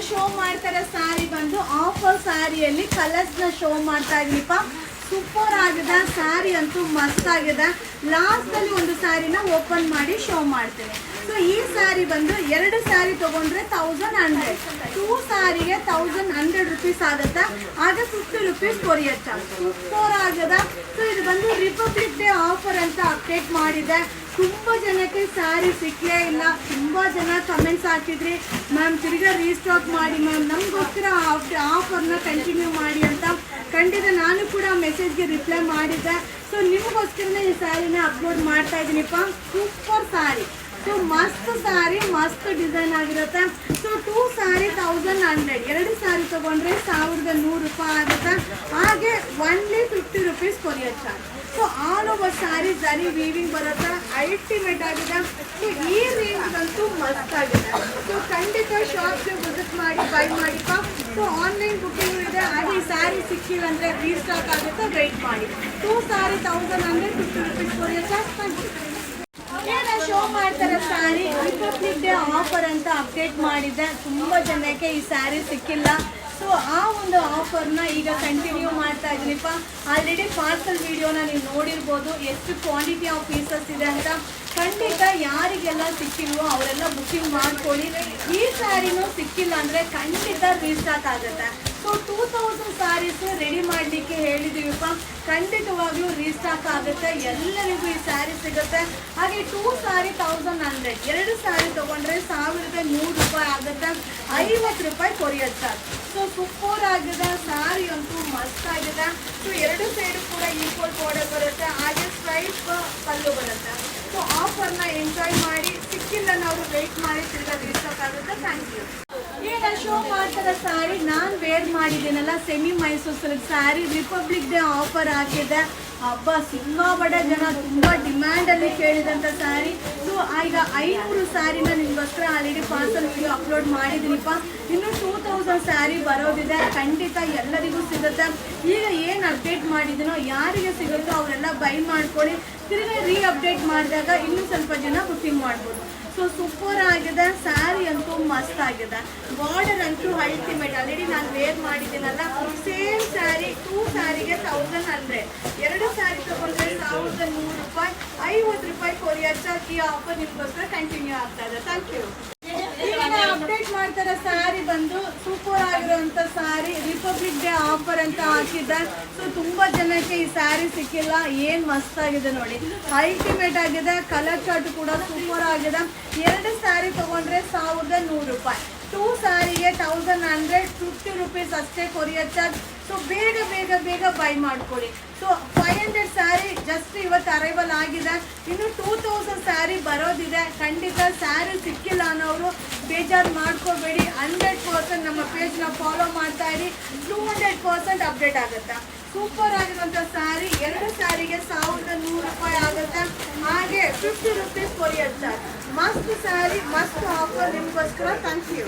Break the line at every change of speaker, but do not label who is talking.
Show ಮಾಡ್ತಾರೆ ಸಾರಿ ಬಂದು offer ಸ್ಯಾರಿಯಲ್ಲಿ ಕಲರ್ಸ್ನ show ಮಾಡ್ತಾ ಇದೀನಿಪ್ಪ. ಸೂಪರ್ ಆಗಿದೆ ಸ್ಯಾರಿ ಅಂತೂ ಮಸ್ತ್ ಆಗಿದೆ. ಲಾಸ್ಟಲ್ಲಿ ಒಂದು ಸ್ಯಾರಿನ ಓಪನ್ ಮಾಡಿ ಶೋ ಮಾಡ್ತೇನೆ. ಸೊ ಈ ಸ್ಯಾರಿ ಬಂದು 2 ಸ್ಯಾರಿ ತಗೊಂಡ್ರೆ 1100, 2 ಸ್ಯಾರಿಗೆ 1100 ರುಪೀಸ್ ಆಗುತ್ತೆ. ಹಾಗೆ 50 ರುಪೀಸ್ ಕೊರಿಯರ್ ಚಾರ್ಜ್. ಸೂಪರ್ ಆಗಿದೆ. ಸೊ ಇದು ಬಂದು ರಿಪಬ್ಲಿಕ್ ಡೇ ಆಫರ್ ಅಂತ ಅಪ್ಡೇಟ್ ಮಾಡಿದೆ. ತುಂಬ ಜನಕ್ಕೆ ಸ್ಯಾರಿ ಸಿಕ್ಕಲೇ ಇಲ್ಲ. ತುಂಬ ಜನ ಕಮೆಂಟ್ಸ್ ಹಾಕಿದ್ರಿ, ಮ್ಯಾಮ್ ತಿರ್ಗಾ ರೀಸ್ಟಾಕ್ ಮಾಡಿ ಮ್ಯಾಮ್, ನಮಗೋಸ್ಕರ ಆಫರ್ನ ಕಂಟಿನ್ಯೂ ಮಾಡಿ ಅಂತ. ಖಂಡಿತ ನಾನು ಕೂಡ ಮೆಸೇಜ್ಗೆ ರಿಪ್ಲೈ ಮಾಡಿದ್ದೆ. ಸೊ ನಿಮಗೋಸ್ಕರನೇ ಈ ಸ್ಯಾರಿನ ಅಪ್ಲೋಡ್ ಮಾಡ್ತಾ ಇದ್ದೀನಿಪ್ಪ. ಸೂಪರ್ ಸ್ಯಾರಿ. ಸೊ ಮಸ್ತ್ ಸ್ಯಾರಿ, ಮಸ್ತ್ ಡಿಸೈನ್ ಆಗಿರುತ್ತೆ. ಸೊ 2 ಸ್ಯಾರಿ 1100, 2 ಸ್ಯಾರಿ ತೊಗೊಂಡ್ರೆ 1100 ರೂಪಾಯಿ ಆಗುತ್ತೆ. ಹಾಗೆ only 50 rupees courier charge. So all over sari ಜರಿ ವೀವಿಂಗ್ ಬರುತ್ತೆ. ಅಲ್ಟಿಮೇಟ್ ಆಗಿದೆ. ಸೊ ಈ ರೇಂಜ್ ಅಂತೂ ಮಸ್ತ್ ಆಗಿದೆ. ಸೊ ಖಂಡಿತ ಶಾಪ್ಗೆ ವಿಸಿಟ್ ಮಾಡಿ ಬೈ ಮಾಡಿಪ್ಪ. ಸೊ ಆನ್ಲೈನ್ ಬುಕ್ಕಿಂಗ್ ಇದೆ. ಹಾಗೆ ಈ ಸ್ಯಾರಿ ಸಿಕ್ಕಿಲ್ಲ ಅಂದರೆ ರೀಸ್ಟಾಕ್ ಆಗುತ್ತೆ, ವೆಯ್ಟ್ ಮಾಡಿ. 2 sari 1100, 50 rupees courier charge. Show ಮಾಡ್ತಾರೆ ಸ್ಯಾರಿ ರಿಪಬ್ಲಿಕ್ ಡೇ ಆಫರ್ ಅಂತ ಅಪ್ಡೇಟ್ ಮಾಡಿದ್ದೆ. ತುಂಬ ಜನಕ್ಕೆ ಈ ಸ್ಯಾರಿ ಸಿಕ್ಕಿಲ್ಲ. ಸೊ ಆ ಒಂದು ಆಫರ್ನ ಈಗ ಕಂಟಿನ್ಯೂ ಮಾಡ್ತಾ ಇದ್ದೀನಿಪ್ಪ. ಆಲ್ರೆಡಿ ಪಾರ್ಸಲ್ ವಿಡಿಯೋನ ನೀವು ನೋಡಿರ್ಬೋದು, ಎಷ್ಟು ಕ್ವಾಂಟಿಟಿ ಆಫ್ ಪೀಸಸ್ ಇದೆ ಅಂತ. ಖಂಡಿತ ಯಾರಿಗೆಲ್ಲ ಸಿಕ್ಕಿಲ್ವೋ ಅವರೆಲ್ಲ ಬುಕ್ಕಿಂಗ್ ಮಾಡ್ಕೊಳ್ಳಿ. ಈ ಸ್ಯಾರಿನೂ ಸಿಕ್ಕಿಲ್ಲ ಅಂದರೆ ಖಂಡಿತ ರೀಸ್ಟಾಕ್ ಆಗುತ್ತೆ. ಸೊ 2000 ಸ್ಯಾರೀಸ್ ರೆಡಿ ಮಾಡಲಿಕ್ಕೆ ಹೇಳಿದ್ದೀವಿಪ್ಪ. ಖಂಡಿತವಾಗ್ಲೂ ರೀಸ್ಟಾಕ್ ಆಗುತ್ತೆ. ಎಲ್ಲರಿಗೂ ಈ ಸ್ಯಾರಿ ಸಿಗುತ್ತೆ. ಹಾಗೆ 2 ಸ್ಯಾರಿ 1100, 2 ಸ್ಯಾರಿ ತೊಗೊಂಡ್ರೆ 1100 ರೂಪಾಯಿ ಆಗುತ್ತೆ. 50 ರೂಪಾಯಿ ಕೊರಿಯರ್ ಚಾರ್ಜ್. ಸೊ ಸೂಪರ್ ಆಗಿದೆ. ಸ್ಯಾರಿ ಅಂತೂ ಮಸ್ತ್ ಆಗಿದೆ. ಸೊ 2 ಸೈಡು ಕೂಡ ಈಕ್ವಲ್ ಬಾರ್ಡರ್ ಬರುತ್ತೆ. ಹಾಗೆ ಸ್ಟ್ರೈಟ್ ಪಲ್ಲು ಬರುತ್ತೆ. ಸೊ ಆಫರ್ನ ಎಂಜಾಯ್ ಮಾಡಿ. ಸಿಕ್ಕಿಲ್ಲ ನಾವು ವೆಯ್ಟ್ ಮಾಡಿ, ತಿರ್ಗಾ ರೀಸ್ಟಾಕ್ ಆಗುತ್ತೆ. Thank you. ಈಗ ಶೋ ಮಾಡ್ತಾರೆ ಸ್ಯಾರಿ ನಾನು ವೇರ್ ಮಾಡಿದ್ದೀನಲ್ಲ, semi Mysuru silk sari republic day offer ಹಾಕಿದೆ. ಹಬ್ಬ ಸಿಕ್ಕಾಪಟ್ಟೆ ಜನ ತುಂಬ ಡಿಮ್ಯಾಂಡಲ್ಲಿ ಕೇಳಿದಂಥ ಸ್ಯಾರಿ. ಸೊ ಈಗ 500 ಸ್ಯಾರಿನ ನಿಮಗೋಸ್ಕರ ಆಲ್ರೆಡಿ ಪಾರ್ಸಲ್ ವಿಡಿಯೋ ಅಪ್ಲೋಡ್ ಮಾಡಿದ್ದೀನಿಪ್ಪ. ಇನ್ನು 2000 ಸ್ಯಾರಿ ಬರೋದಿದೆ. ಖಂಡಿತ ಎಲ್ಲರಿಗೂ ಸಿಗುತ್ತೆ. ಈಗ ಏನು ಅಪ್ಡೇಟ್ ಮಾಡಿದ್ದೀನೋ ಯಾರಿಗೆ ಸಿಗುತ್ತೋ ಅವರೆಲ್ಲ ಬೈ ಮಾಡ್ಕೊಳ್ಳಿ. ತಿರುಗಿ ರೀ ಅಪ್ಡೇಟ್ ಮಾಡಿದಾಗ ಇನ್ನೂ ಸ್ವಲ್ಪ ಜನ ಬುಕ್ಕಿಂಗ್ ಮಾಡ್ಬೋದು. ಸೊ ಸೂಪರ್ ಆಗಿದೆ. ಸ್ಯಾರಿ ಅಂತೂ ಮಸ್ತ್ ಆಗಿದೆ. ಬಾರ್ಡರ್ ಅಂತೂ ಅಲ್ಟಿಮೇಟ್. ಆಲ್ರೆಡಿ ನಾನು ವೇರ್ ಮಾಡಿದ್ದೀನಲ್ಲ, ಸೇಮ್ ಸ್ಯಾರಿ 2 ಸ್ಯಾರಿಗೆ 1100, 2 ಸ್ಯಾರಿ ತೊಗೊಂಡ್ರೆ 1100 ರೂಪಾಯಿ, 50 ರೂಪಾಯಿ ಕೊರಿಯರ್ ಚಾರ್ಜ್. ಈ ಆಫರ್ ನಿಮಗೋಸ್ಕರ ಕಂಟಿನ್ಯೂ ಆಗ್ತಾ ಇದೆ. Thank you. ಅಪ್ಡೇಟ್ ಮಾಡ್ತಾರೆ ಸ್ಯಾರಿ ಬಂದು ಸೂಪರ್ ಆಗಿರುವಂಥ ಸ್ಯಾರಿ ರಿಪಬ್ಲಿಕ್ ಡೇ ಆಫರ್ ಅಂತ ಹಾಕಿದ್ದೆ. ಸೊ ತುಂಬ ಜನಕ್ಕೆ ಈ ಸ್ಯಾರಿ ಸಿಕ್ಕಿಲ್ಲ. ಏನು ಮಸ್ತ್ ಆಗಿದೆ ನೋಡಿ, ಅಲ್ಟಿಮೇಟ್ ಆಗಿದೆ. ಕಲರ್ ಚಾರ್ಟ್ ಕೂಡ ಸೂಪರ್ ಆಗಿದೆ. 2 ಸ್ಯಾರಿ ತೊಗೊಂಡ್ರೆ 1100 ರೂಪಾಯಿ, 2 ಸ್ಯಾರಿಗೆ 1100, 50 ರುಪೀಸ್ ಅಷ್ಟೇ ಕೊರಿಯರ್ ಚಾರ್ಜ್. ಸೊ ಬೇಗ ಬೇಗ ಬೇಗ ಬೈ ಮಾಡ್ಕೊಳ್ಳಿ. ಸೊ 500 ಸ್ಯಾರಿ ಜಸ್ಟ್ ಇವತ್ತು ಅರೈವಲ್ ಆಗಿದೆ. ಇನ್ನು 2000 ಸ್ಯಾರಿ ಬರೋದಿದೆ. ಖಂಡಿತ ಸ್ಯಾರಿ ಸಿಕ್ಕಿಲ್ಲ ಅನ್ನೋರು ಬೇಜಾರು ಮಾಡ್ಕೋಬೇಡಿ. 100% ನಮ್ಮ ಪೇಜ್ನ ಫಾಲೋ ಮಾಡ್ತಾ ಇರಿ. 200% ಅಪ್ಡೇಟ್ ಆಗುತ್ತೆ. ಸೂಪರ್ ಆಗಿರುವಂಥ ಸ್ಯಾರಿ 2 ಸ್ಯಾರಿಗೆ 1100 ರೂಪಾಯಿ ಆಗುತ್ತೆ. ಹಾಗೆ 50 ರುಪೀಸ್ ಕೊರಿಯರ್ ಚಾರ್ಜ್. ಮಸ್ತ್ ಸ್ಯಾರಿ, ಮಸ್ತ್ ಆಫರ್ ನಿಮಗೋಸ್ಕರ. Thank you.